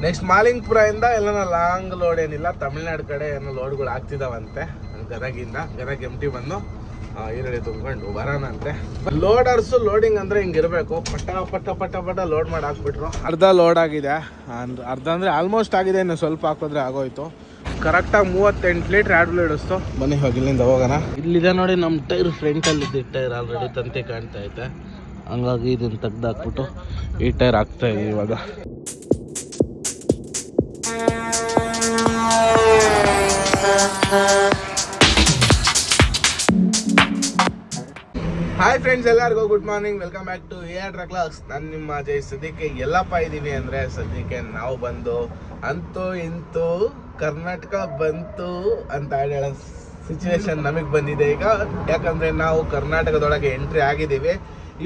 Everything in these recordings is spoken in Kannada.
ನೆಕ್ಸ್ಟ್ ಮಾಲಿಂಗ್ಪುರ ಇಂದ ಎಲ್ಲ ಲಾಂಗ್ ಲೋಡ್ ಏನಿಲ್ಲ, ತಮಿಳ್ನಾಡು ಕಡೆ ಏನೋ ಲೋಡ್ಗಳು ಆಗ್ತಿದಾವಂತೆ. ಗದಗ ಎಂಟಿ ಬಂದು ಈರುಳ್ಳಿ ತುಂಬ್ಕೊಂಡು ಬರೋಣಂತೆ. ಲೋಡರ್ಸು ಲೋಡಿಂಗ್ ಅಂದ್ರೆ ಹಿಂಗಿರ್ಬೇಕು, ಪಟ ಪಟ ಪಟ ಪಟ ಲೋಡ್ ಮಾಡಿ ಹಾಕ್ಬಿಟ್ರು. ಅರ್ಧ ಲೋಡ್ ಆಗಿದೆ, ಅರ್ಧ ಅಂದ್ರೆ ಆಲ್ಮೋಸ್ಟ್ ಆಗಿದೆ, ಇನ್ನು ಸ್ವಲ್ಪ ಹಾಕಿದ್ರೆ ಆಗೋಯ್ತು. ಕರೆಕ್ಟಾಗಿ 38 ಲೀಟ್ರ್ ಆಡ್ಲು ಹಿಡಿಸ್ತು. ಬನ್ನಿ ಇವಾಗ ಇಲ್ಲಿಂದ ಹೋಗೋಣ. ಇಲ್ಲಿದೆ ನೋಡಿ ನಮ್ಮ ಟೈರ್, ಫ್ರಂಟಲ್ಲಿ ಇದ್ದ ಟೈರ್ ಆಲ್ರೆಡಿ ತಂತಿ ಕಾಣ್ತಾ ಐತೆ, ಹಂಗಾಗಿ ಇದನ್ನು ತೆಗ್ದಾಕ್ಬಿಟ್ಟು ಈ ಟೈರ್ ಹಾಕ್ತಾ ಇದೀವಿ ಇವಾಗ. ಹಾಯ್ ಫ್ರೆಂಡ್ಸ್, ಎಲ್ಲರಿಗೂ good morning, welcome back to AR Truck Vlogs. ನಾನು ನಿಮ್ಮ ಅಜಯ್. ಸದ್ಯಕ್ಕೆ ಎಲ್ಲಪ್ಪ ಇದ್ದೀವಿ ಅಂದರೆ, ಸದ್ಯಕ್ಕೆ ನಾವು ಬಂದು ಅಂತೂ ಇಂತೂ ಕರ್ನಾಟಕ ಬಂತು ಅಂತ ಹೇಳೋ ಸಿಚುವೇಶನ್ ನಮಗೆ ಬಂದಿದೆ ಈಗ. ಯಾಕಂದ್ರೆ ನಾವು ಕರ್ನಾಟಕದೊಳಗೆ ಎಂಟ್ರಿ ಆಗಿದ್ದೀವಿ.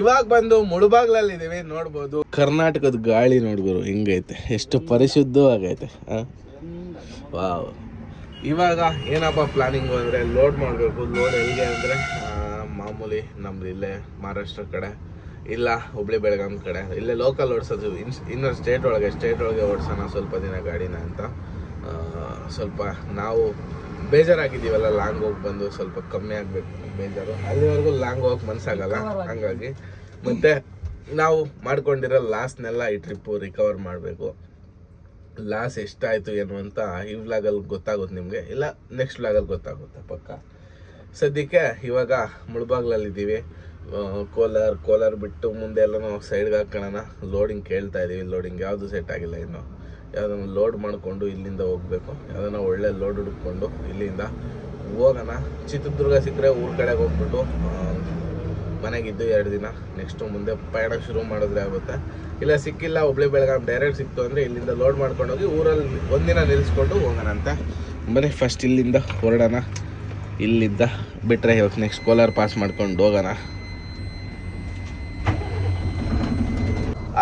ಇವಾಗ ಬಂದು ಮುಳುಬಾಗ್ಲಲ್ಲಿದ್ದೀವಿ. ನೋಡ್ಬೋದು ಕರ್ನಾಟಕದ ಗಾಳಿ ನೋಡ್ಬೋದು ಹಿಂಗೈತೆ, ಎಷ್ಟು ಪರಿಶುದ್ಧವಾಗೈತೆ. ವಾವ್. ಇವಾಗ ಏನಪ್ಪ ಪ್ಲಾನಿಂಗು ಅಂದರೆ ಲೋಡ್ ಮಾಡಬೇಕು. ಲೋಡ್ ಎಲ್ಲಿಗೆ ಅಂದರೆ ಮಾಮೂಲಿ ನಮ್ದು ಇಲ್ಲೇ ಮಹಾರಾಷ್ಟ್ರ ಕಡೆ, ಇಲ್ಲ ಹುಬ್ಳಿ ಬೆಳಗಾಂ ಕಡೆ, ಇಲ್ಲೇ ಲೋಕಲ್ ಓಡಿಸೋದು. ಇನ್ನು ಸ್ಟೇಟ್ ಒಳಗೆ ಓಡಿಸೋಣ ಸ್ವಲ್ಪ ದಿನ ಗಾಡಿನ ಅಂತ. ಸ್ವಲ್ಪ ನಾವು ಬೇಜಾರಾಗಿದ್ದೀವಲ್ಲ, ಲಾಂಗ್ ಹೋಗಿ ಬಂದು ಸ್ವಲ್ಪ ಕಮ್ಮಿ ಆಗಬೇಕು ಬೇಜಾರು. ಅಲ್ಲಿವರೆಗೂ ಲಾಂಗ್ ಹೋಗಕ್ಕೆ ಮನಸ್ಸಾಗಲ್ಲ. ಹಂಗಾಗಿ ಮತ್ತೆ ನಾವು ಮಾಡ್ಕೊಂಡಿರೋ ಲಾಸ್ನೆಲ್ಲ ಈ ಟ್ರಿಪ್ಪು ರಿಕವರ್ ಮಾಡಬೇಕು. ಲಾಸ್ ಎಷ್ಟಾಯಿತು ಏನು ಅಂತ ಈ ವ್ಲಾಗಲ್ಲಿ ಗೊತ್ತಾಗುತ್ತೆ ನಿಮಗೆ, ಇಲ್ಲ ನೆಕ್ಸ್ಟ್ ವ್ಲಾಗಲ್ಲಿ ಗೊತ್ತಾಗುತ್ತೆ ಪಕ್ಕ. ಸದ್ಯಕ್ಕೆ ಇವಾಗ ಮುಳುಬಾಗ್ಲಲ್ಲಿದ್ದೀವಿ. ಕೋಲಾರ ಬಿಟ್ಟು ಮುಂದೆ ಎಲ್ಲ ನಾವು ಸೈಡ್ಗೆ ಹಾಕೋಣ. ಲೋಡಿಂಗ್ ಕೇಳ್ತಾ ಇದ್ದೀವಿ. ಲೋಡಿಂಗ್ ಯಾವುದು ಸೆಟ್ ಆಗಿಲ್ಲ ಇನ್ನು. ಯಾವುದನ್ನು ಲೋಡ್ ಮಾಡಿಕೊಂಡು ಇಲ್ಲಿಂದ ಹೋಗಬೇಕು. ಯಾವುದನ್ನ ಒಳ್ಳೆ ಲೋಡ್ ಹುಡುಕೊಂಡು ಇಲ್ಲಿಂದ ಹೋಗೋಣ. ಚಿತ್ರದುರ್ಗ ಸಿಕ್ಕರೆ ಊರ ಕಡೆಗೆ ಹೋಗ್ಬಿಟ್ಟು ಮನೆಗಿದ್ದು 2 ದಿನ, ನೆಕ್ಸ್ಟು ಮುಂದೆ ಪಯಣ ಶುರು ಮಾಡಿದ್ರೆ ಆಗುತ್ತೆ. ಇಲ್ಲ ಸಿಕ್ಕಿಲ್ಲ, ಹುಬ್ಳಿ ಬೆಳಗಾಂ ಡೈರೆಕ್ಟ್ ಸಿಕ್ತು ಅಂದರೆ ಇಲ್ಲಿಂದ ಲೋಡ್ ಮಾಡ್ಕೊಂಡೋಗಿ ಊರಲ್ಲಿ ಒಂದಿನ ನಿಲ್ಲಿಸ್ಕೊಂಡು ಹೋಗೋಣ ಅಂತ. ಬರೀ ಫಸ್ಟ್ ಇಲ್ಲಿಂದ ಹೊರಡೋಣ. ಇಲ್ಲಿಂದ ಬಿಟ್ಟರೆ ಇವಾಗ ನೆಕ್ಸ್ಟ್ ಕೋಲಾರ ಪಾಸ್ ಮಾಡ್ಕೊಂಡು ಹೋಗೋಣ.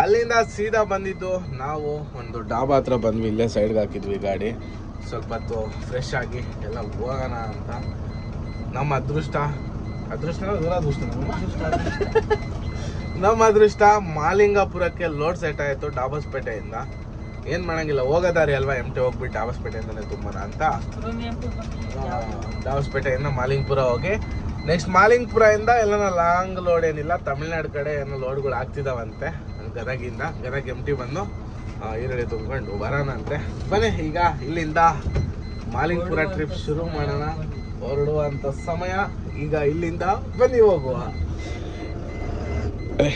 ಅಲ್ಲಿಂದ ಸೀದಾ ಬಂದಿದ್ದು ನಾವು ಒಂದು ಡಾಬಾ ಹತ್ರ ಬಂದ್ವಿ. ಇಲ್ಲೇ ಸೈಡ್ಗೆ ಹಾಕಿದ್ವಿ ಗಾಡಿ, ಸ್ವಲ್ಪ ಹೊತ್ತು ಫ್ರೆಶ್ ಆಗಿ ಎಲ್ಲ ಹೋಗೋಣ ಅಂತ. ನಮ್ಮ ಅದೃಷ್ಟ ಮಾಲಿಂಗಾಪುರಕ್ಕೆ ಲೋಡ್ ಸೆಟ್ ಆಯಿತು ಡಾಬಸ್ಪೇಟೆಯಿಂದ. ಏನು ಮಾಡೋಂಗಿಲ್ಲ, ಹೋಗೋದಾರಿ ಅಲ್ವಾ, ಎಂಟಿ ಹೋಗ್ಬಿಟ್ಟು ಡಾಬಸ್ಪೇಟೆಯಿಂದಲೇ ತುಂಬೋಣ ಅಂತ ಡಾಬಸ್ಪೇಟೆಯಿಂದ ಮಾಲಿಂಗ್ಪುರ ಹೋಗಿ ನೆಕ್ಸ್ಟ್ ಮಾಲಿಂಗ್ಪುರದಿಂದ ಎಲ್ಲ ಲಾಂಗ್ ಲೋಡ್ ಏನಿಲ್ಲ, ತಮಿಳ್ನಾಡು ಕಡೆ ಏನೋ ಲೋಡ್ಗಳು ಆಗ್ತಿದಾವಂತೆ. ಗದಗ ಎಂಟಿ ಬಂದು ಈರುಳ್ಳಿ ತುಂಬ್ಕೊಂಡು ಬರೋಣಂತೆ. ಬನ್ನಿ ಈಗ ಇಲ್ಲಿಂದ ಮಾಲಿಂಗ್ಪುರ ಟ್ರಿಪ್ ಶುರು ಮಾಡೋಣ. ಹೊರಡುವಂಥ ಸಮಯ ಈಗ. ಇಲ್ಲಿಂದ ಬನ್ನಿ ಹೋಗುವ.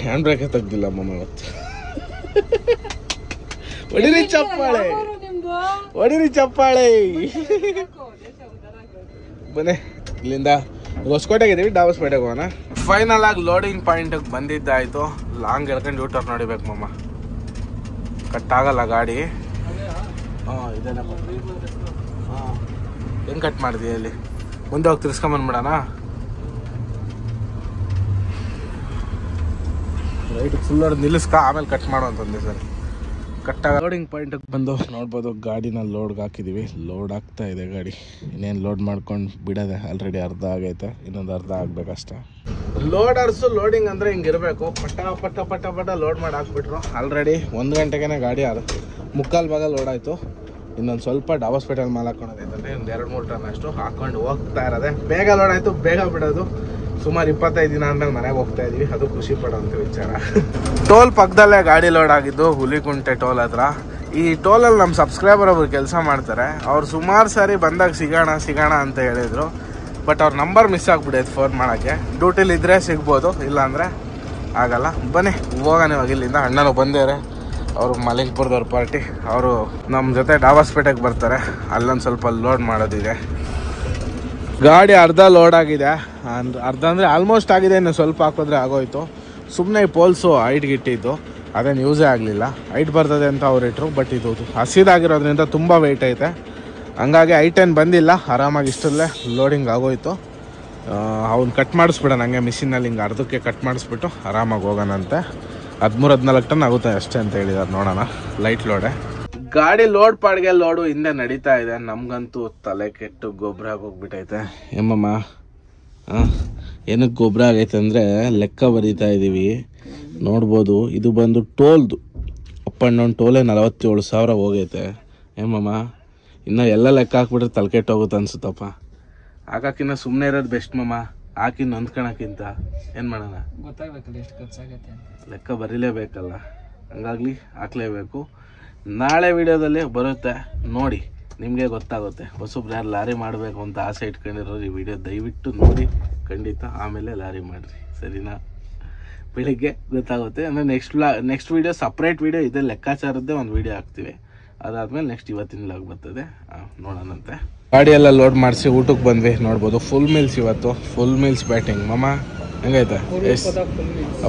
ಹ್ಯಾಂಡ್ ಬ್ರೇಕ್ ತೆಗ್ದಿಲ್ಲ ಮಮ್ಮ ಇವತ್ತು. ಹೊಡಿರಿ ಚಪ್ಪಾಳೆ. ಬನ್ನಿ ಇಲ್ಲಿಂದ ಹೊಸಕೋಟೆಗೆ ಇದೀವಿ, ಡಾಬಸ್ಪೇಟೆಗೆ ಹೋಗೋಣ. ಫೈನಲ್ ಆಗಿ ಲೋಡಿಂಗ್ ಪಾಯಿಂಟ್ಗೆ ಬಂದಿದ್ದಾಯ್ತು. ಲಾಂಗ್ ಎಳ್ಕೊಂಡು ಯೂಟರ್ನ್ ನೋಡಿಬೇಕು ಮಮ್ಮ, ಕಟ್ ಆಗಲ್ಲ ಗಾಡಿ. ಇದೇನಪ್ಪ, ಹೆಂಗೆ ಕಟ್ ಮಾಡಿದ್ವಿ ಅಲ್ಲಿ ಮುಂದೆ ಹೋಗಿ ತಿರ್ಸ್ಕೊಂಬಂದ್ಬಿಡೋಣ. ರೈಟ್ ಫುಲ್ ನಿಲ್ಲಿಸ್ಕ ಆಮೇಲೆ ಕಟ್ ಮಾಡುವಂತಂದೆ ಸರ್. ಕಟ್ಟಾಗ ಲೋಡಿಂಗ್ ಪಾಯಿಂಟಿಗೆ ಬಂದು ನೋಡ್ಬೋದು ಗಾಡಿನ ಲೋಡ್ಗೆ ಹಾಕಿದ್ದೀವಿ. ಲೋಡ್ ಆಗ್ತಾ ಇದೆ ಗಾಡಿ. ಇನ್ನೇನು ಲೋಡ್ ಮಾಡ್ಕೊಂಡು ಬಿಡೋದೆ. ಆಲ್ರೆಡಿ ಅರ್ಧ ಆಗೈತೆ, ಇನ್ನೊಂದು ಅರ್ಧ ಆಗ್ಬೇಕಷ್ಟೆ. ಲೋಡರ್ಸು ಲೋಡಿಂಗ್ ಅಂದರೆ ಹಿಂಗಿರಬೇಕು, ಪಟ ಪಟ ಪಟ ಪಟ ಲೋಡ್ ಮಾಡಿ ಹಾಕ್ಬಿಟ್ರು. ಆಲ್ರೆಡಿ 1 ಗಂಟೆಗೆ ಗಾಡಿ 3/4 ಭಾಗ ಲೋಡ್ ಆಯಿತು. ಇನ್ನೊಂದು ಸ್ವಲ್ಪ ಡಾಬಸ್ಪೇಟೆಲ್ ಮಾಲ್ ಹಾಕ್ಕೊಳೋದೈತಂದರೆ ಒಂದು 2-3 ಟನ್ ಅಷ್ಟು ಹಾಕ್ಕೊಂಡು ಹೋಗ್ತಾ ಇರೋದೆ. ಬೇಗ ಲೋಡ್ ಆಯಿತು, ಬೇಗ ಬಿಡೋದು. ಸುಮಾರು 25 ದಿನ ಅಂದಾಗ ಮನೆಗೆ ಹೋಗ್ತಾ ಇದೀವಿ, ಅದು ಖುಷಿ ಪಡೋಂಥ ವಿಚಾರ. ಟೋಲ್ ಪಕ್ಕದಲ್ಲೇ ಗಾಡಿ ಲೋಡ್ ಆಗಿದ್ದು, ಹುಲಿಕುಂಟೆ ಟೋಲ್ ಹತ್ರ. ಈ ಟೋಲಲ್ಲಿ ನಮ್ಮ ಸಬ್ಸ್ಕ್ರೈಬರ್ ಒಬ್ರು ಕೆಲಸ ಮಾಡ್ತಾರೆ. ಅವ್ರು ಸುಮಾರು ಸಾರಿ ಬಂದಾಗ ಸಿಗೋಣ ಅಂತ ಹೇಳಿದರು. ಬಟ್ ಅವ್ರ ನಂಬರ್ ಮಿಸ್ ಆಗಿಬಿಡೈತೆ ಫೋನ್ ಮಾಡೋಕ್ಕೆ. ಡ್ಯೂಟಿಲಿ ಇದ್ದರೆ ಸಿಗ್ಬೋದು, ಇಲ್ಲಾಂದರೆ ಆಗಲ್ಲ. ಬನ್ನಿ ಹೋಗೋಣ ಇವಾಗ ಇಲ್ಲಿಂದ. ಅಣ್ಣನೂ ಬಂದೇರೆ, ಅವರು ಮಾಲಿಂಗ್ಪುರದವ್ರ ಪಾರ್ಟಿ. ಅವರು ನಮ್ಮ ಜೊತೆ ಡಾಬಸ್ಪೇಟೆಗೆ ಬರ್ತಾರೆ. ಅಲ್ಲೊಂದು ಸ್ವಲ್ಪ ಲೋಡ್ ಮಾಡೋದಿದೆ. ಗಾಡಿ ಅರ್ಧ ಲೋಡ್ ಆಗಿದೆ, ಅರ್ಧ ಅಂದರೆ ಆಲ್ಮೋಸ್ಟ್ ಆಗಿದೆ, ಇನ್ನು ಸ್ವಲ್ಪ ಹಾಕಿದ್ರೆ ಆಗೋಯ್ತು. ಸುಮ್ಮನೆ ಈ ಪೋಲ್ಸು ಹೈಟ್ಗೆ ಇಟ್ಟಿದ್ದು, ಅದೇನು ಯೂಸೇ ಆಗಲಿಲ್ಲ. ಹೈಟ್ ಬರ್ತದೆ ಅಂತ ಅವ್ರು ಇಟ್ಟರು, ಬಟ್ ಇದು ಹಸಿದಾಗಿರೋದ್ರಿಂದ ತುಂಬ ವೆಯ್ಟ್ ಐತೆ. ಹಂಗಾಗಿ ಹೈಟೇನು ಬಂದಿಲ್ಲ, ಆರಾಮಾಗಿ ಇಷ್ಟಲ್ಲೇ ಲೋಡಿಂಗ್ ಆಗೋಯ್ತು. ಅವ್ನು ಕಟ್ ಮಾಡಿಸ್ಬಿಡೋಣ ಹಂಗೆ ಮಿಷಿನಲ್ಲಿ, ಹಿಂಗೆ ಅರ್ಧಕ್ಕೆ ಕಟ್ ಮಾಡಿಸ್ಬಿಟ್ಟು ಆರಾಮಾಗಿ ಹೋಗೋಣಂತೆ. 13-14 ಟನ್ ಆಗುತ್ತೆ ಅಷ್ಟೇ ಅಂತ ಹೇಳಿದಾರೆ. ನೋಡೋಣ, ಲೈಟ್ ಲೋಡೆ ಗಾಡಿ. ಲೋಡ್ ಪಾಡ್ಗೆ ಲೋಡು ಹಿಂದೆ ನಡೀತಾ ಇದೆ. ನಮಗಂತೂ ತಲೆ ಕೆಟ್ಟು ಗೊಬ್ಬರ ಆಗೋಗ್ಬಿಟ್ಟೈತೆ. ಏಮಮ್ಮ ಏನಕ್ಕೆ ಗೊಬ್ಬರ ಆಗೈತೆ ಅಂದರೆ ಲೆಕ್ಕ ಬರೀತಾ ಇದ್ದೀವಿ. ನೋಡ್ಬೋದು, ಇದು ಬಂದು ಟೋಲ್ದು ಅಪ್ ಆ್ಯಂಡ್ ಡೌನ್ ಟೋಲೆ 47,000 ಹೋಗೈತೆ. ಏಮಮ್ಮ ಇನ್ನೂ ಎಲ್ಲ ಲೆಕ್ಕ ಹಾಕ್ಬಿಟ್ರೆ ತಲೆಕೆಟ್ಟೋಗುತ್ತೆ ಅನ್ಸುತ್ತಪ್ಪ. ಹಾಕಿನ್ನ ಸುಮ್ಮನೆ ಇರೋದು ಬೆಸ್ಟ್ ಮಮ್ಮ. ಹಾಕಿ ನೊಂದ್ಕೊಳಕ್ಕಿಂತ ಏನು ಮಾಡೋಣ, ಗೊತ್ತಾಗಬೇಕಲ್ಲ ಎಷ್ಟು ಖರ್ಚಾಗತ್ತೆ ಅಂತ. ಲೆಕ್ಕ ಬರೀಲೇಬೇಕಲ್ಲ, ಹಂಗಾಗ್ಲಿ ಹಾಕ್ಲೇಬೇಕು. ನಾಳೆ ವಿಡಿಯೋದಲ್ಲಿ ಬರುತ್ತೆ ನೋಡಿ, ನಿಮಗೆ ಗೊತ್ತಾಗುತ್ತೆ. ಹೊಸಬ್ರು ಯಾರು ಲಾರಿ ಮಾಡಬೇಕು ಅಂತ ಆಸೆ ಇಟ್ಕೊಂಡಿರೋರು ಈ ವಿಡಿಯೋ ದಯವಿಟ್ಟು ನೋಡಿ ಖಂಡಿತ, ಆಮೇಲೆ ಲಾರಿ ಮಾಡಿರಿ ಸರಿನಾ. ಬೆಳಿಗ್ಗೆ ಗೊತ್ತಾಗುತ್ತೆ. ಅಂದರೆ ನೆಕ್ಸ್ಟ್ ವೀಡಿಯೋ ಸಪ್ರೇಟ್ ವೀಡಿಯೋ ಇದೆ, ಲೆಕ್ಕಾಚಾರದ್ದೇ ಒಂದು ವೀಡಿಯೋ ಹಾಕ್ತೀವಿ. ಅದಾದಮೇಲೆ ನೆಕ್ಸ್ಟ್ ಇವತ್ತಿನ ಲಾಗ್ ಬರ್ತದೆ, ನೋಡೋಣಂತೆ. ಗಾಡಿ ಎಲ್ಲ ಲೋಡ್ ಮಾಡಿಸಿ ಊಟಕ್ಕೆ ಬಂದ್ವಿ. ನೋಡ್ಬೋದು ಫುಲ್ ಮೀಲ್ಸ್ ಇವತ್ತು, ಫುಲ್ ಮೀಲ್ಸ್ ಬ್ಯಾಟಿಂಗ್. ಮಮ್ಮ ಹೆಂಗೈತೆ?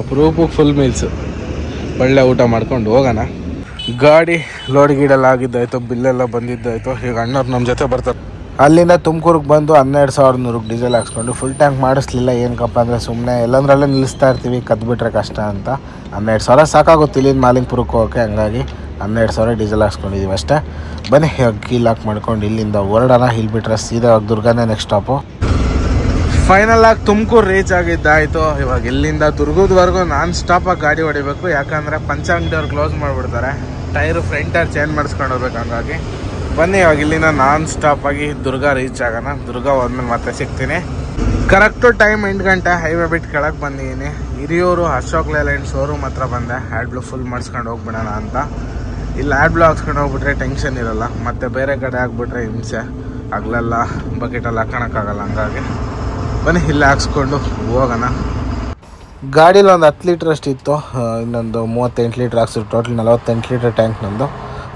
ಅಪರೂಪಕ್ಕೆ ಫುಲ್ ಮೀಲ್ಸ್. ಒಳ್ಳೆ ಊಟ ಮಾಡ್ಕೊಂಡು ಹೋಗೋಣ. ಗಾಡಿ ಲೋಡ್ ಗೀಡೆಲ್ಲ ಆಗಿದ್ದಾಯ್ತು, ಬಿಲ್ಲೆಲ್ಲ ಬಂದಿದ್ದಾಯ್ತು. ಈಗ ಅಣ್ಣವ್ರು ನಮ್ಮ ಜೊತೆ ಬರ್ತಾರೆ. ಅಲ್ಲಿಂದ ತುಮಕೂರಿಗೆ ಬಂದು 12,100 ಡೀಸೆಲ್ ಹಾಕ್ಸ್ಕೊಂಡು ಫುಲ್ ಟ್ಯಾಂಕ್ ಮಾಡಿಸ್ಲಿಲ್ಲ. ಏನಕ್ಕಪ್ಪ ಅಂದರೆ ಸುಮ್ಮನೆ ಎಲ್ಲಂದ್ರಲ್ಲೇ ನಿಲ್ಲಿಸ್ತಾ ಇರ್ತೀವಿ, ಕದ್ಬಿಟ್ರೆ ಕಷ್ಟ ಅಂತ. 12,000 ಸಾಕಾಗುತ್ತೆ ಇಲ್ಲಿಂದ ಮಾಲಿಂಗ್ಪುರಕ್ಕೆ ಹೋಗೋಕ್ಕೆ. ಹಂಗಾಗಿ 12,000 ಡೀಸೆಲ್ ಹಾಕ್ಸ್ಕೊಂಡಿದ್ದೀವಿ ಅಷ್ಟೇ. ಬನ್ನಿ ಕೀ ಲಾಕ್ ಮಾಡ್ಕೊಂಡು ಇಲ್ಲಿಂದ ಹೊರಡೋಣ. ಇಲ್ಲಿ ಬಿಟ್ರೆ ಸೀದಾ ದುರ್ಗನೇ ನೆಕ್ಸ್ಟ್ ಸ್ಟಾಪು. ಫೈನಲ್ ಆಗಿ ತುಮಕೂರು ರೀಚ್ ಆಗಿದ್ದಾಯಿತು. ಇವಾಗ ಇಲ್ಲಿಂದ ದುರ್ಗದವರೆಗೂ ನಾನ್ ಸ್ಟಾಪಾಗಿ ಗಾಡಿ ಹೊಡಿಬೇಕು. ಯಾಕಂದರೆ ಪಂಚಾಂಗಡಿಯವ್ರು ಕ್ಲೋಸ್ ಮಾಡಿಬಿಡ್ತಾರೆ. ಟೈರು ಫ್ರಂಟ್ ಟೈರ್ ಚೇಂಜ್ ಮಾಡಿಸ್ಕೊಂಡು ಹೋಗ್ಬೇಕು. ಹಂಗಾಗಿ ಬನ್ನಿ ಇವಾಗ ಇಲ್ಲಿಂದ ನಾನ್ ಸ್ಟಾಪಾಗಿ ದುರ್ಗ ರೀಚ್ ಆಗೋಣ. ದುರ್ಗ ಹೋದ್ಮೇಲೆ ಮತ್ತೆ ಸಿಗ್ತೀನಿ. ಕರೆಕ್ಟು ಟೈಮ್ 8 ಗಂಟೆ. ಹೈವೇ ಬಿಟ್ಟು ಕೆಳಗೆ ಬಂದಿದ್ದೀನಿ. ಹಿರಿಯೂರು ಅಶೋಕ್ ಲೇಲ್ಯಾಂಡ್ ಶೋರೂಮ್ ಹತ್ರ ಬಂದೆ. ಹ್ಯಾಡ್ ಬ್ಲೂ ಫುಲ್ ಮಾಡಿಸ್ಕೊಂಡು ಹೋಗ್ಬಿಡೋಣ ಅಂತ. ಇಲ್ಲಿ ಹ್ಯಾಡ್ ಬ್ಲೂ ಹಾಕ್ಸ್ಕೊಂಡು ಹೋಗ್ಬಿಟ್ರೆ ಟೆನ್ಷನ್ ಇರೋಲ್ಲ. ಮತ್ತು ಬೇರೆ ಕಡೆ ಹಾಕ್ಬಿಟ್ರೆ ಹಿಂಸೆ, ಹಗಲೆಲ್ಲ ಬಕೆಟಲ್ಲಿ ಹಾಕೋಕ್ಕಾಗಲ್ಲ. ಹಂಗಾಗಿ ಬನ್ನಿ ಇಲ್ಲೇ ಹಾಕ್ಸ್ಕೊಂಡು ಹೋಗೋಣ. ಗಾಡೀಲಿ ಒಂದು 10 ಲೀಟ್ರ್ ಅಷ್ಟು ಇತ್ತು, ಇನ್ನೊಂದು 38 ಲೀಟ್ರ್ ಹಾಕ್ಸಿದ್ರು. ಟೋಟಲ್ 48 ಲೀಟ್ರ್ ಟ್ಯಾಂಕ್ ನಂದು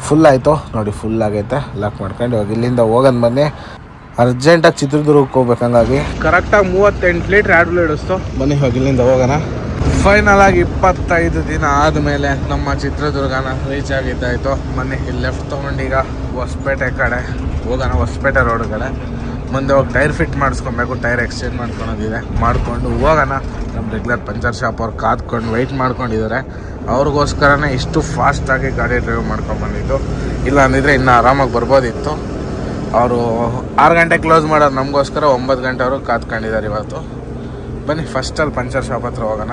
ಫುಲ್ ಆಯಿತು ನೋಡಿ. ಫುಲ್ ಆಗೈತೆ. ಲಾಕ್ ಮಾಡ್ಕೊಂಡು ಇವಾಗ ಇಲ್ಲಿಂದ ಹೋಗೋದು. ಬನ್ನಿ ಅರ್ಜೆಂಟಾಗಿ ಚಿತ್ರದುರ್ಗಕ್ಕೆ ಹೋಗ್ಬೇಕು. ಹಂಗಾಗಿ ಕರೆಕ್ಟಾಗಿ 38 ಲೀಟ್ರ್ ಹ್ಯಾಡ್ ಬ್ಲೂ ಹಿಡಿಸ್ತು. ಬನ್ನಿ ಇವಾಗ ಇಲ್ಲಿಂದ ಹೋಗೋಣ. ಫೈನಲ್ ಆಗಿ 25 ದಿನ ಆದಮೇಲೆ ನಮ್ಮ ಚಿತ್ರದುರ್ಗನ ರೀಚ್ ಆಗಿದ್ದಾಯಿತು. ಬನ್ನಿ ಇಲ್ಲಿ ಲೆಫ್ಟ್ ತೊಗೊಂಡೀಗ ಹೊಸಪೇಟೆ ಕಡೆ ಹೋಗೋಣ. ಹೊಸಪೇಟೆ ರೋಡ್ ಕಡೆ ಮುಂದೆ ಹೋಗಿ ಟೈರ್ ಫಿಟ್ ಮಾಡಿಸ್ಕೊಬೇಕು. ಟೈರ್ ಎಕ್ಸ್ಚೇಂಜ್ ಮಾಡ್ಕೊಳೋದಿದೆ, ಮಾಡಿಕೊಂಡು ಹೋಗೋಣ. ನಮ್ಮ ರೆಗ್ಯುಲರ್ ಪಂಚರ್ ಶಾಪ್ ಅವ್ರು ಕಾದ್ಕೊಂಡು ವೆಯ್ಟ್ ಮಾಡ್ಕೊಂಡಿದ್ದಾರೆ. ಅವ್ರಿಗೋಸ್ಕರನೇ ಇಷ್ಟು ಫಾಸ್ಟಾಗಿ ಗಾಡಿ ಡ್ರೈವ್ ಮಾಡ್ಕೊಂಡ್ಬಂದಿದ್ದು. ಇಲ್ಲ ಅಂದಿದ್ರೆ ಇನ್ನೂ ಆರಾಮಾಗಿ ಬರ್ಬೋದಿತ್ತು. ಅವರು 6 ಗಂಟೆ ಕ್ಲೋಸ್ ಮಾಡೋರು, ನಮಗೋಸ್ಕರ 9 ಗಂಟೆವರೆಗೂ ಕಾದ್ಕೊಂಡಿದ್ದಾರೆ ಇವತ್ತು. ಬನ್ನಿ ಫಸ್ಟಲ್ಲಿ ಪಂಚರ್ ಶಾಪ್ ಹತ್ರ ಹೋಗೋಣ.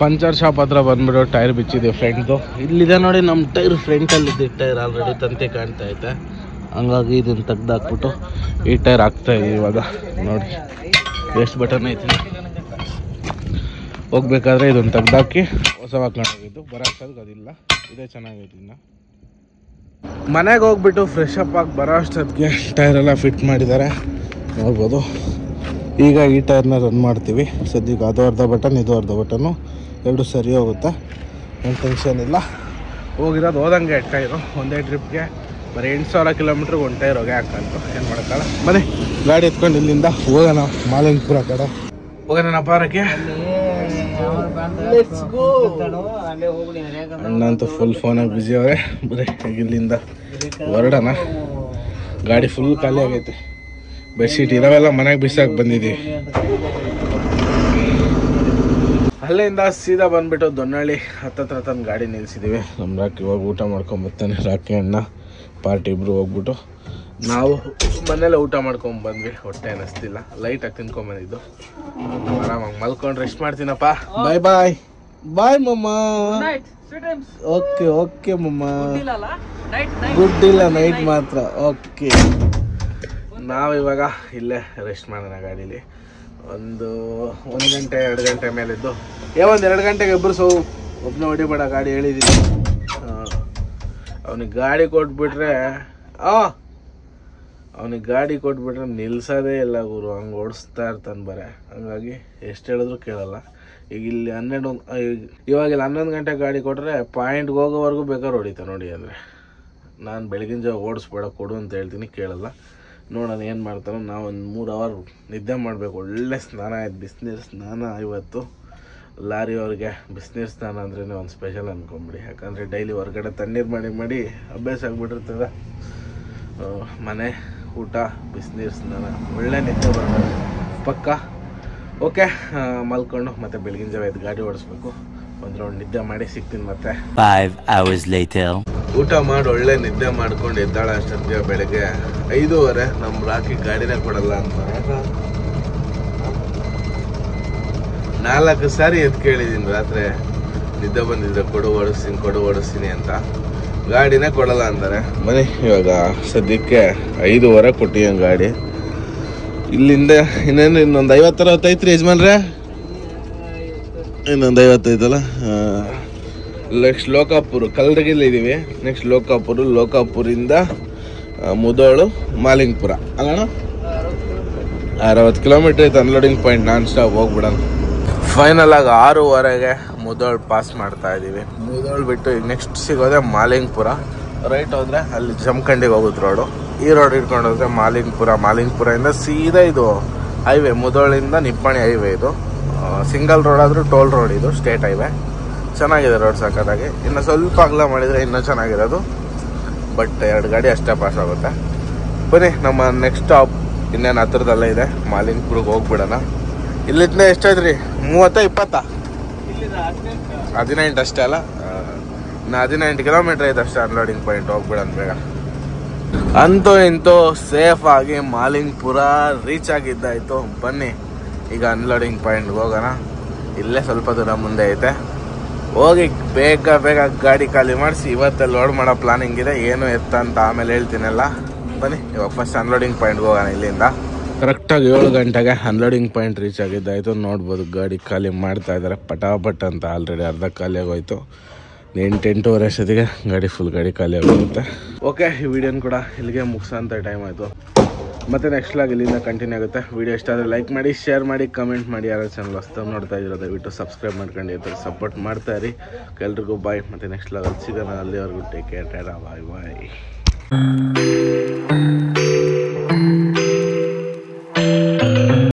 ಪಂಚರ್ ಶಾಪ್ ಹತ್ರ ಬಂದ್ಬಿಟ್ಟು ಟೈರ್ ಬಿಚ್ಚಿದೆ ಫ್ರಂಟ್ದು. ಇಲ್ಲಿದೆ ನೋಡಿ ನಮ್ಮ ಟೈರ್, ಫ್ರಂಟಲ್ಲಿದ್ದ ಟೈರ್ ಆಲ್ರೆಡಿ ತಂತಿ ಕಾಣ್ತಾ ಐತೆ. ಹಂಗಾಗಿ ಇದನ್ನು ತೆಗ್ದಾಕ್ಬಿಟ್ಟು ಈ ಟೈರ್ ಹಾಕ್ತಾ ಇದೀವಿ ಇವಾಗ. ನೋಡಿ ಎಷ್ಟು ಬಟನ್ ಐತಿ. ಹೋಗ್ಬೇಕಾದ್ರೆ ಇದನ್ನು ತೆಗ್ದಾಕಿ ಹೊಸ ಹಾಕ್ಕೊಂಡು ಹೋಗಿದ್ದು. ಬರೋಷ್ಟೊತ್ತಿಗೆ ಅದಿಲ್ಲ, ಇದೇ ಚೆನ್ನಾಗೈತಿ. ಇನ್ನು ಮನೆಗೆ ಹೋಗ್ಬಿಟ್ಟು ಫ್ರೆಶ್ ಅಪ್ ಆಗಿ ಬರೋ ಅಷ್ಟೊತ್ತಿಗೆ ಟೈರೆಲ್ಲ ಫಿಟ್ ಮಾಡಿದ್ದಾರೆ ನೋಡ್ಬೋದು. ಈಗ ಈ ಟೈರ್ನ ರನ್ ಮಾಡ್ತೀವಿ ಸದ್ಯಕ್ಕೆ. ಅದು ಅರ್ಧ ಬಟನ್, ಇದು ಅರ್ಧ ಬಟನ್ನು, ಎರಡು ಸರಿ ಹೋಗುತ್ತೆ. ಏನು ಟೆನ್ಷನ್ ಇಲ್ಲ. ಹೋಗಿರೋದು ಹೋದಂಗೆ ಟೈರು. ಒಂದೇ ಟ್ರಿಪ್ಗೆ ಬರೀ 8,000 ಕಿಲೋಮೀಟ್ರಿಗೆ ಒಂದು ಟೈರ್ ಹೋಗಿ ಹಾಕಂತು. ಏನು ಮಾಡೋಕ್ಕಲ್ಲ. ಬನ್ನಿ ಗಾಡಿ ಎತ್ಕೊಂಡು ಇಲ್ಲಿಂದ ಹೋಗೋಣ ಮಾಲಿಂಗ್ಪುರ ಕಡೆ ಹೋಗೋಣ. ಅಪಾರಕ್ಕೆ ಅಣ್ಣಂತೂ ಫುಲ್ ಫೋನಾಗಿ ಬ್ಯುಸಿ ಅವರೇ. ಬರೀ ಇಲ್ಲಿಂದ ಹೊರಡೋಣ. ಗಾಡಿ ಫುಲ್ ಖಾಲಿ ಆಗೈತೆ. ಬೆಡ್ಶೀಟ್ ಇರೋವೆಲ್ಲ ಮನೆಗೆ ಬಿಸಾಕಿ ಬಂದಿದ್ದೀವಿ. ಅಲ್ಲಿಂದ ಸೀದಾ ಬಂದುಬಿಟ್ಟು ದೊನ್ನಳ್ಳಿ ಹತ್ತತ್ರ ತಂದು ಗಾಡಿ ನಿಲ್ಲಿಸಿದ್ದೀವಿ. ನಮ್ಮ ರಾಕಿ ಇವಾಗ ಊಟ ಮಾಡ್ಕೊಂಬರ್ತಾನೆ. ರಾಕಿ ಅಣ್ಣ ಪಾರ್ಟಿ ಇಬ್ಬರು ಹೋಗ್ಬಿಟ್ಟು ನಾವು ಮನೇಲೆ ಊಟ ಮಾಡ್ಕೊಂಡು ಬಂದ್ವಿ. ಹೊಟ್ಟೆ ಅನ್ನಿಸ್ತಿಲ್ಲ, ಲೈಟಾಗಿ ತಿನ್ಕೊಂಬಂದಿದ್ದು. ಆರಾಮಾಗಿ ಮಲ್ಕೊಂಡು ರೆಸ್ಟ್ ಮಾಡ್ತೀನಪ್ಪ. ಬಾಯ್ ಬಾಯ್ ಬಾಯ್ ಮಮ್ಮ. ಓಕೆ ಓಕೆ ಮಮ್ಮ. ಗುಡ್ ಇಲ್ಲ, ನೈಟ್ ಮಾತ್ರ. ಓಕೆ ನಾವಿವಾಗ ಇಲ್ಲೇ ರೆಸ್ಟ್ ಮಾಡೋಣ ಗಾಡೀಲಿ. ಒಂದು 1 ಗಂಟೆ 2 ಗಂಟೆ ಮೇಲಿದ್ದು. ಒಂದು 2 ಗಂಟೆಗೆ ಎಬ್ಬರು ಒಬ್ಬನೇ ಹೊಡಿಬೇಡ ಗಾಡಿ ಹೇಳಿದ್ದೀನಿ. ಅವನಿಗೆ ಗಾಡಿ ಕೊಟ್ಬಿಟ್ರೆ ನಿಲ್ಸೋದೇ ಇಲ್ಲ ಗುರು. ಹಂಗೆ ಓಡಿಸ್ತಾ ಇರ್ತಾನೆ ಬರೇ. ಹಂಗಾಗಿ ಎಷ್ಟು ಹೇಳಿದ್ರು ಕೇಳಲ್ಲ. ಈಗ ಇಲ್ಲಿ 11 ಇವಾಗ ಇಲ್ಲಿ 11 ಗಂಟೆ ಗಾಡಿ ಕೊಟ್ಟರೆ ಪಾಯಿಂಟ್ಗೆ ಹೋಗೋವರೆಗೂ ಬೇಕಾದ್ರೆ ಹೊಡಿತಾನೆ ನೋಡಿ. ಅಂದರೆ ನಾನು ಬೆಳಗಿನ ಜಾವ ಓಡಿಸ್ಬೇಡ ಕೊಡು ಅಂತ ಹೇಳ್ತೀನಿ, ಕೇಳಲ್ಲ. ನೋಡೋಣ ಏನು ಮಾಡ್ತಾನೋ. ನಾವು ಒಂದು 3 ಅವರ್ ನಿದ್ದೆ ಮಾಡಬೇಕು. ಒಳ್ಳೆ ಸ್ನಾನ ಆಯ್ತು, ಬಿಸಿನೀರು ಸ್ನಾನ. ಇವತ್ತು ಲಾರಿ ಅವ್ರಿಗೆ ಬಿಸಿನೀರು ಸ್ನಾನ ಅಂದ್ರೇ ಒಂದು ಸ್ಪೆಷಲ್ ಅಂದ್ಕೊಂಬಿಡಿ. ಯಾಕಂದರೆ ಡೈಲಿ ಹೊರಗಡೆ ತಣ್ಣೀರು ಮಾಡಿ ಅಭ್ಯಾಸ ಆಗಿಬಿಟ್ಟಿರ್ತದೆ. ಮನೆ ಊಟ, ಬಿಸಿನೀರು ಸ್ನಾನ, ಒಳ್ಳೆ ನಿದ್ದೆ ಬರ್ತದೆ ಪಕ್ಕ. ಓಕೆ ಮಲ್ಕೊಂಡು ಮತ್ತೆ ಬೆಳಗಿನ ಜಾವ ಎದ್ದು ಗಾಡಿ ಓಡಿಸ್ಬೇಕು. ಒಂದು ರೌಂಡ್ ನಿದ್ದೆ ಮಾಡಿ ಸಿಗ್ತೀನಿ ಮತ್ತೆ. 5 hours later. ಊಟ ಮಾಡಿ ಒಳ್ಳೆ ನಿದ್ದೆ ಮಾಡ್ಕೊಂಡು ಎದ್ದಾಳ ಅಷ್ಟೊತ್ತಿಗೆ ಬೆಳಗ್ಗೆ 5:30. ನಮ್ಮ ರಾಕಿ ಗಾಡಿನೇ ಕೊಡಲ್ಲ ಅಂತ 4 ಸಾರಿ ಎದ್ದು ಕೇಳಿದ್ದೀನಿ ರಾತ್ರಿ. ನಿದ್ದೆ ಬಂದಿದ್ರೆ ಕೊಡು ಓಡಿಸ್ತೀನಿ ಅಂತ. ಗಾಡಿನೇ ಕೊಡಲ್ಲ ಅಂತಾರೆ. ಬನ್ನಿ ಇವಾಗ ಸದ್ಯಕ್ಕೆ 5:15 ಕೊಟ್ಟಿಯ ಗಾಡಿ. ಇಲ್ಲಿಂದ ಇನ್ನೊಂದು 50-60 ಐತ್ರಿ ಯಜಮಾನ್ರೆ. ಇನ್ನೊಂದು 50 ಐತಲ್ಲ. ನೆಕ್ಸ್ಟ್ ಲೋಕಾಪುರ ಕಲ್ದಗಿಲ್ಲಿದ್ದೀವಿ. ನೆಕ್ಸ್ಟ್ ಲೋಕಾಪುರಿಂದ ಮುದೋಳು ಮಾಲಿಂಗ್ಪುರ ಅಲ್ಲಣ್ಣ. 60 ಕಿಲೋಮೀಟ್ರ್ ಐತೆ ಅನ್ಲೋಡಿಂಗ್ ಪಾಯಿಂಟ್. ನಾನ್ ಸ್ಟಾಪ್ ಹೋಗ್ಬಿಡೋಣ. ಫೈನಲ್ ಆಗಿ 6:15ಗೆ ಮುದೋಳು ಪಾಸ್ ಮಾಡ್ತಾ ಇದ್ದೀವಿ. ಮುದೋಳು ಬಿಟ್ಟು ಈಗ ನೆಕ್ಸ್ಟ್ ಸಿಗೋದೆ ಮಾಲಿಂಗ್ಪುರ. ರೈಟ್ ಹೋದ್ರೆ ಅಲ್ಲಿ ಜಮಖಂಡಿಗೆ ಹೋಗುತ್ತೆ ರೋಡು. ಈ ರೋಡ್ ಹಿಡ್ಕೊಂಡು ಹೋದ್ರೆ ಮಾಲಿಂಗ್ಪುರದಿಂದ ಸೀದಾ ಇದು ಹೈವೇ, ಮುದೋಳಿಂದ ನಿಪ್ಪಾಣಿ ಹೈವೇ. ಇದು ಸಿಂಗಲ್ ರೋಡ್ ಆದರೂ ಟೋಲ್ ರೋಡ್, ಇದು ಸ್ಟೇಟ್ ಹೈವೇ. ಚೆನ್ನಾಗಿದೆ ರೋಡ್ ಸಕ್ಕತ್ತಾಗಿ. ಇನ್ನು ಸ್ವಲ್ಪ ಅಗಲ ಮಾಡಿದರೆ ಇನ್ನೂ ಚೆನ್ನಾಗಿರೋದು. ಬಟ್ 2 ಗಾಡಿ ಅಷ್ಟೇ ಪಾಸ್ ಆಗುತ್ತೆ. ಬನ್ನಿ ನಮ್ಮ ನೆಕ್ಸ್ಟ್ ಸ್ಟಾಪ್ ಇನ್ನೇನು ಹತ್ರದಲ್ಲೇ ಇದೆ. ಮಾಲಿಂಗ್ಪುರಕ್ಕೆ ಹೋಗ್ಬಿಡೋಣ. ಇಲ್ಲಿಂದ ಎಷ್ಟಾಯ್ತು ರೀ? 30-20? 18 ಅಷ್ಟೇ ಅಲ್ಲ. ಇನ್ನು 18 ಕಿಲೋಮೀಟ್ರ್ ಐತೆ ಅಷ್ಟೇ ಅನ್ಲೋಡಿಂಗ್ ಪಾಯಿಂಟ್. ಹೋಗ್ಬಿಡೋಣ ಬೇಗ. ಅಂತೂ ಇಂತೂ ಸೇಫ್ ಆಗಿ ಮಾಲಿಂಗ್ಪುರ ರೀಚ್ ಆಗಿದ್ದಾಯಿತು. ಬನ್ನಿ ಈಗ ಅನ್ಲೋಡಿಂಗ್ ಪಾಯಿಂಟ್ಗೆ ಹೋಗೋಣ. ಇಲ್ಲೇ ಸ್ವಲ್ಪ ದೂರ ಮುಂದೆ ಐತೆ. ಹೋಗಿ ಬೇಗ ಗಾಡಿ ಖಾಲಿ ಮಾಡಿಸಿ ಇವತ್ತೇ ಲೋಡ್ ಮಾಡೋ ಪ್ಲಾನಿಂಗ್ ಇದೆ. ಏನು ಎತ್ತ ಅಂತ ಆಮೇಲೆ ಹೇಳ್ತೀನಲ್ಲ. ಬನ್ನಿ ಇವಾಗ ಫಸ್ಟ್ ಅನ್ಲೋಡಿಂಗ್ ಪಾಯಿಂಟ್ಗೆ ಹೋಗೋಣ. ಇಲ್ಲಿಂದ ಕರೆಕ್ಟಾಗಿ 7 ಗಂಟೆಗೆ ಅನ್ಲೋಡಿಂಗ್ ಪಾಯಿಂಟ್ ರೀಚ್ ಆಗಿದ್ದಾಯಿತು. ನೋಡ್ಬೋದು ಗಾಡಿ ಖಾಲಿ ಮಾಡ್ತಾ ಇದ್ದಾರೆ ಪಟಾಪಟ್ ಅಂತ. ಆಲ್ರೆಡಿ ಅರ್ಧ ಖಾಲಿ ಆಗೋಯ್ತು. 8-8:15 ಅಷ್ಟೊತ್ತಿಗೆ ಗಾಡಿ ಖಾಲಿ ಆಗೋಗುತ್ತೆ. ಓಕೆ, ಈ ವಿಡಿಯೋನ ಕೂಡ ಇಲ್ಲಿಗೆ ಮುಗಿಸೋಂಥ ಟೈಮ್ ಆಯಿತು. ಮತ್ತು ನೆಕ್ಸ್ಟ್ ಲಾಗ್ ಇಲ್ಲಿಂದ ಕಂಟಿನ್ಯೂ ಆಗುತ್ತೆ. ವಿಡಿಯೋ ಇಷ್ಟ ಆದರೆ ಲೈಕ್ ಮಾಡಿ, ಶೇರ್ ಮಾಡಿ, ಕಮೆಂಟ್ ಮಾಡಿ. ಯಾರು ಚಾನಲ್ ಹೊಸ್ತಾಗಿ ನೋಡ್ತಾ ಇದ್ದೀರೋ ದಯವಿಟ್ಟು ಸಬ್ಸ್ಕ್ರೈಬ್ ಮಾಡ್ಕೊಂಡು ಈ ಥರ ಸಪೋರ್ಟ್ ಮಾಡ್ತಾ ಇರಿ. ಎಲ್ರಿಗೂ ಬಾಯ್. ಮತ್ತು ನೆಕ್ಸ್ಟ್ ಲಾಗಲ್ಲಿ ಸಿಗೋಣ. ಅಲ್ಲಿವರೆಗೂ ಟೇಕ್ ಕೇರ್. ಬಾಯ್.